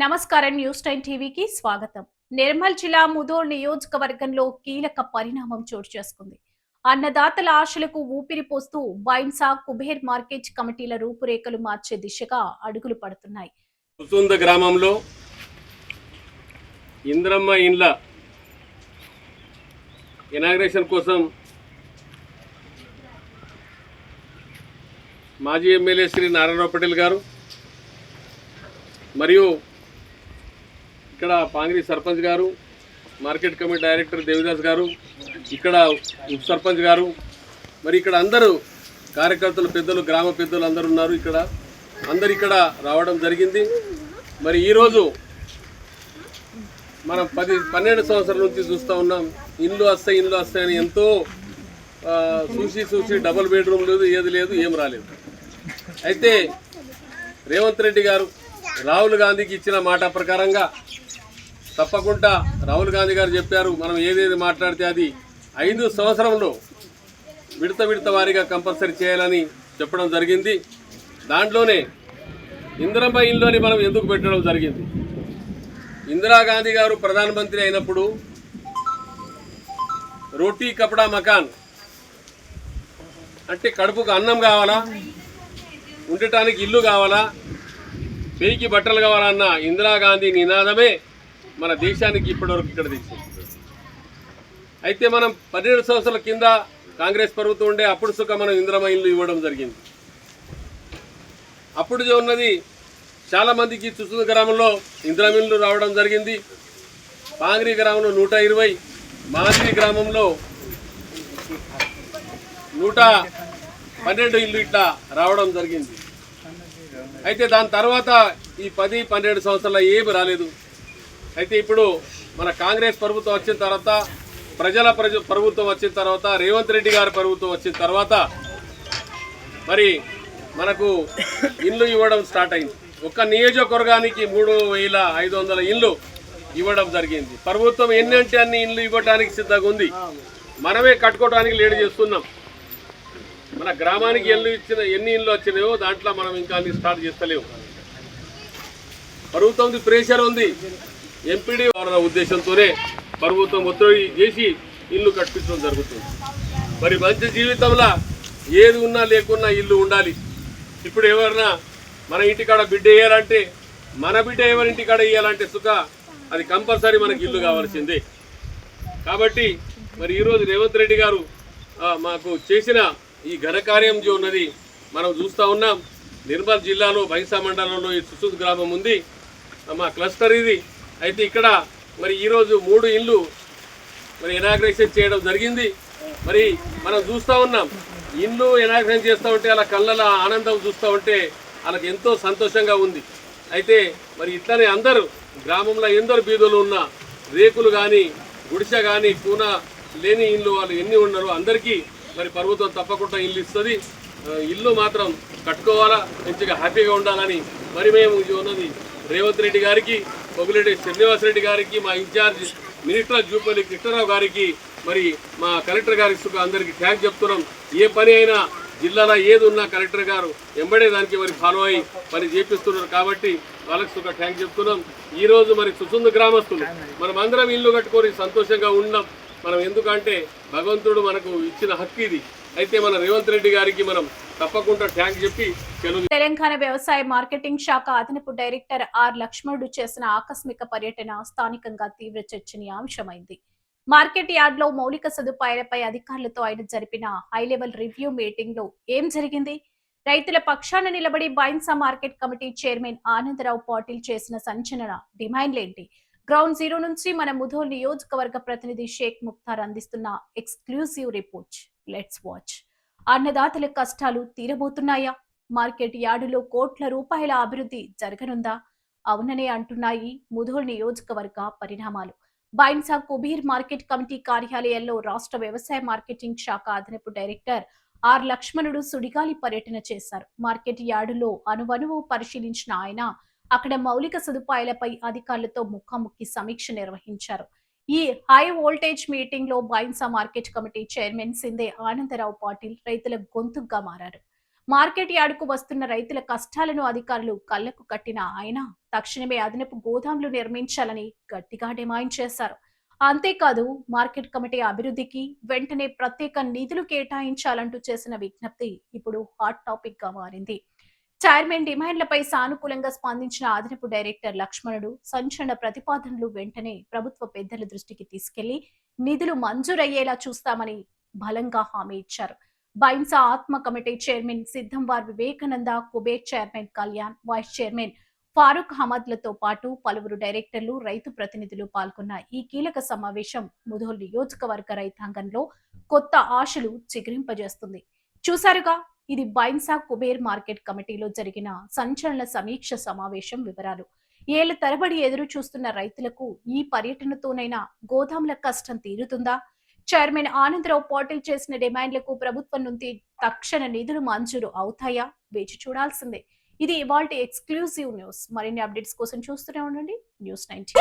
నమస్కారం. News time టీవీకి స్వాగతం. నిర్మల్ జిల్లా ముధోల్ నియోజకవర్గంలో కీలక పరిణామం చోటు చేసుకుంది. అన్నదాతల ఆశలకు ఊపిరి పోస్తూ బైన్సా కుబేర్ మార్కెట్ కమిటీల రూపురేఖలు మార్చే దిశగా అడుగులు పడుతున్నాయి. సుసుంద గ్రామంలో ఇంద్రమ్మ ఇండ్ల ఇనాగ్రేషన్ కోసం మాజీ ఎమ్మెల్యే శ్రీ నారాయణరావు పటేల్ గారు మరియు ఇక్కడ పాంగ్రీ సర్పంచ్ గారు, మార్కెట్ కమిటీ డైరెక్టర్ దేవిదాస్ గారు, ఇక్కడ ఉప సర్పంచ్ గారు, మరి ఇక్కడ అందరూ కార్యకర్తలు, పెద్దలు, గ్రామ పెద్దలు అందరూ ఉన్నారు. ఇక్కడ రావడం జరిగింది. మరి ఈరోజు మనం 12 సంవత్సరాల నుంచి చూస్తూ ఉన్నాం. ఇండ్లు వస్తాయని ఎంతో చూసి డబుల్ బెడ్రూమ్ లేదు, ఏది లేదు, ఏం రాలేదు. అయితే రేవంత్ రెడ్డి గారు రాహుల్ గాంధీకి ఇచ్చిన మాట ప్రకారంగా తప్పకుండా రాహుల్ గాంధీ గారు చెప్పారు, మనం ఏదేది మాట్లాడితే అది 5 సంవత్సరంలో విడత వారీగా కంపల్సరీ చేయాలని చెప్పడం జరిగింది. దాంట్లోనే ఇందిరమ్మ ఇల్లుని మనం ఎందుకు పెట్టడం జరిగింది? ఇందిరాగాంధీ గారు ప్రధానమంత్రి అయినప్పుడు రోటీ కపడా మకాన్ అంటే కడుపుకు అన్నం కావాలా, ఉండటానికి ఇల్లు కావాలా, పేయికి బట్టలు కావాలన్న ఇందిరాగాంధీ నినాదమే మన దేశానికి ఇప్పటివరకు ఇక్కడ తెచ్చింది. అయితే మనం 12 సంవత్సరాల కింద కాంగ్రెస్ ప్రభుత్వం ఉండే అప్పుడు సుఖ మనం ఇందిరమ్మ ఇల్లు ఇవ్వడం జరిగింది. అప్పుడు ఉన్నది చాలా మందికి సుసుంద గ్రామంలో ఇందిరమ్మ ఇల్లు రావడం జరిగింది. పాంగ్రీ గ్రామంలో 120, మాదిరి గ్రామంలో 112 ఇల్లు ఇట్లా రావడం జరిగింది. అయితే దాని తర్వాత ఈ 10-12 సంవత్సరాల ఏమి రాలేదు. అయితే ఇప్పుడు మన కాంగ్రెస్ ప్రభుత్వం వచ్చిన తర్వాత, ప్రజల ప్రభుత్వం వచ్చిన తర్వాత, రేవంత్ రెడ్డి గారి ప్రభుత్వం వచ్చిన తర్వాత మరి మనకు ఇల్లు ఇవ్వడం స్టార్ట్ అయింది. ఒక్క నియోజకవర్గానికి 3500 ఇల్లు ఇవ్వడం జరిగింది. ప్రభుత్వం ఎన్ని అంటే అన్ని ఇల్లు ఇవ్వడానికి సిద్ధంగా ఉంది. మనమే కట్టుకోవడానికి లేట్ చేస్తున్నాం. మన గ్రామానికి ఎన్ని ఇల్లు వచ్చినాయో దాంట్లో మనం ఇంకా అన్ని స్టార్ట్ చేస్తలేము. ప్రభుత్వం ప్రెషర్ ఉంది. ఎంపీడీ ఉద్దేశంతోనే ప్రభుత్వం ఒత్తిడి చేసి ఇల్లు కట్టించడం జరుగుతుంది. మరి మంచి జీవితంలో ఏది ఉన్నా లేకున్నా ఇల్లు ఉండాలి. ఇప్పుడు ఎవరన్నా మన ఇంటికాడ బిడ్డ వేయాలంటే, మన బిడ్డ ఎవరి ఇంటికాడ వేయాలంటే సుఖ అది కంపల్సరీ మనకి ఇల్లు కావాల్సిందే. కాబట్టి మరి ఈరోజు రేవంత్ రెడ్డి గారు మాకు చేసిన ఈ ఘనకార్యం ఉన్నది మనం చూస్తూ ఉన్నాం. నిర్మల్ జిల్లాలో బైన్సా మండలంలో ఈ సుసుంద్ గ్రామం ఉంది, మా క్లస్టర్ ఇది. అయితే ఇక్కడ మరి ఈరోజు 3 ఇళ్ళు మరి ఇనాగ్రేషన్ చేయడం జరిగింది. మరి మనం చూస్తూ ఉన్నాం, ఇల్లు ఇనాగ్రేషన్ చేస్తూ ఉంటే అలా కళ్ళ ఆనందం చూస్తూ ఉంటే వాళ్ళకి ఎంతో సంతోషంగా ఉంది. అయితే మరి ఇట్లనే అందరూ గ్రామంలో ఎందరు బీదులు ఉన్న రేకులు కానీ, గుడిసె కానీ, కూన లేని ఇల్లు వాళ్ళు ఎన్ని ఉన్నారో అందరికీ మరి ప్రభుత్వం తప్పకుండా ఇల్లు ఇస్తుంది. ఇల్లు మాత్రం కట్టుకోవాలా, మంచిగా హ్యాపీగా ఉండాలని మరి మేము ఉన్నది రేవంత్ రెడ్డి గారికి, పొగులేటి శ్రీనివాసరెడ్డి గారికి, మా ఇన్ఛార్జ్ మినిస్టర్ జూపల్లి కృష్ణారావు గారికి, మరి మా కలెక్టర్ గారికి అందరికీ థ్యాంక్స్ చెప్తున్నాం. ఏ పని అయినా జిల్లాలో ఏది ఉన్నా కలెక్టర్ గారు ఎంబడే దానికి మరి ఫాలో అయ్యి పని చేపిస్తున్నారు. కాబట్టి వాళ్ళకి సుఖ థ్యాంక్స్ చెప్తున్నాం. ఈరోజు మరి సుసుంద గ్రామస్తులు మనం అందరం ఇల్లు కట్టుకొని సంతోషంగా ఉన్నాం. మనం ఎందుకంటే భగవంతుడు మనకు ఇచ్చిన హక్కు ఇది. అయితే మన రేవంత్ రెడ్డి గారికి మనం తప్పకుండా థ్యాంక్స్ చెప్పి తెలంగాణ వ్యవసాయ మార్కెటింగ్ శాఖ అదనపు డైరెక్టర్ ఆర్ లక్ష్మణుడు చేసిన ఆకస్మిక పర్యటన స్థానికంగా తీవ్ర చర్చనీయాంశమైంది. మార్కెట్ యార్డ్ లో మౌలిక సదుపాయాలపై అధికారులతో ఆయన జరిపిన హై లెవెల్ రివ్యూ మీటింగ్ లో ఏం జరిగింది? రైతుల పక్షాన నిలబడి Bhainsa market committee chairman Anandarao Patil చేసిన సంచలన డిమాండ్లేంటి? గ్రౌండ్ జీరో నుంచి మన ముధోల్ నియోజకవర్గ ప్రతినిధి షేక్ ముక్తార్ అందిస్తున్న ఎక్స్క్లూజివ్ రిపోర్ట్. Let's watch. అన్నదాతల కష్టాలు తీరబోతున్నాయా? మార్కెట్ యార్డులో కోట్ల రూపాయల అభివృద్ధి జరగనుందా? అవుననే అంటున్నాయి ముధోల్ నియోజకవర్గ పరిణామాలు. బైన్సా కుబీర్ మార్కెట్ కమిటీ కార్యాలయంలో రాష్ట్ర వ్యవసాయ మార్కెటింగ్ శాఖ అదనపు డైరెక్టర్ ఆర్ లక్ష్మణుడు సుడిగాలి పర్యటన చేశారు. మార్కెట్ యార్డులో అనువనువు పరిశీలించిన ఆయన అక్కడ మౌలిక సదుపాయాలపై అధికారులతో ముఖాముఖి సమీక్ష నిర్వహించారు. ఈ హై వోల్టేజ్ మీటింగ్ లో Bhainsa market committee chairman Shinde Anandrao Patil రైతుల గొంతుగా మారారు. మార్కెట్ యార్డుకు వస్తున్న రైతుల కష్టాలను అధికారులు కళ్లకు కట్టిన ఆయన తక్షణమే అదనపు గోదాంలు నిర్మించాలని గట్టిగా డిమాండ్ చేశారు. అంతేకాదు మార్కెట్ కమిటీ అభివృద్ధికి వెంటనే ప్రత్యేక నిధులు కేటాయించాలంటూ చేసిన విజ్ఞప్తి ఇప్పుడు హాట్ టాపిక్ గా మారింది. చైర్మన్ డిమాండ్లపై సానుకూలంగా స్పందించిన అదనపు డైరెక్టర్ లక్ష్మణుడు సంచలన ప్రతిపాదనలు వెంటనే ప్రభుత్వ పెద్దల దృష్టికి తీసుకెళ్లి నిధులు మంజూరయ్యేలా చూస్తామని బలంగా హామీ ఇచ్చారు. బైన్సా ఆత్మ committee chairman Siddhamwar Vivekananda, Kuber chairman Kalyan, vice chairman Farooq అహ్మద్లతో పాటు పలువురు డైరెక్టర్లు, రైతు ప్రతినిధులు పాల్గొన్న ఈ కీలక సమావేశం ముధోల్ నియోజకవర్గ రైతాంగంలో కొత్త ఆశలు చిగురింపజేస్తుంది. చూసారుగా, ఇది బైన్సా కుబేర్ మార్కెట్ కమిటీలో జరిగిన సంచలన సమీక్ష సమావేశం వివరాలు. ఏళ్ల తరబడి ఎదురు చూస్తున్న రైతులకు ఈ పర్యటనతోనైనా గోదాముల కష్టం తీరుతుందా? చైర్మన్ ఆనందరావు పాటిల్ చేసిన డిమాండ్లకు ప్రభుత్వం నుంచి తక్షణ నిధులు మంజూరు అవుతాయా? వేచి చూడాల్సిందే. ఇది ఇవాల్టి ఎక్స్క్లూజివ్ న్యూస్. మరిన్ని అప్డేట్స్ కోసం చూస్తూనే ఉండండి న్యూస్ 19.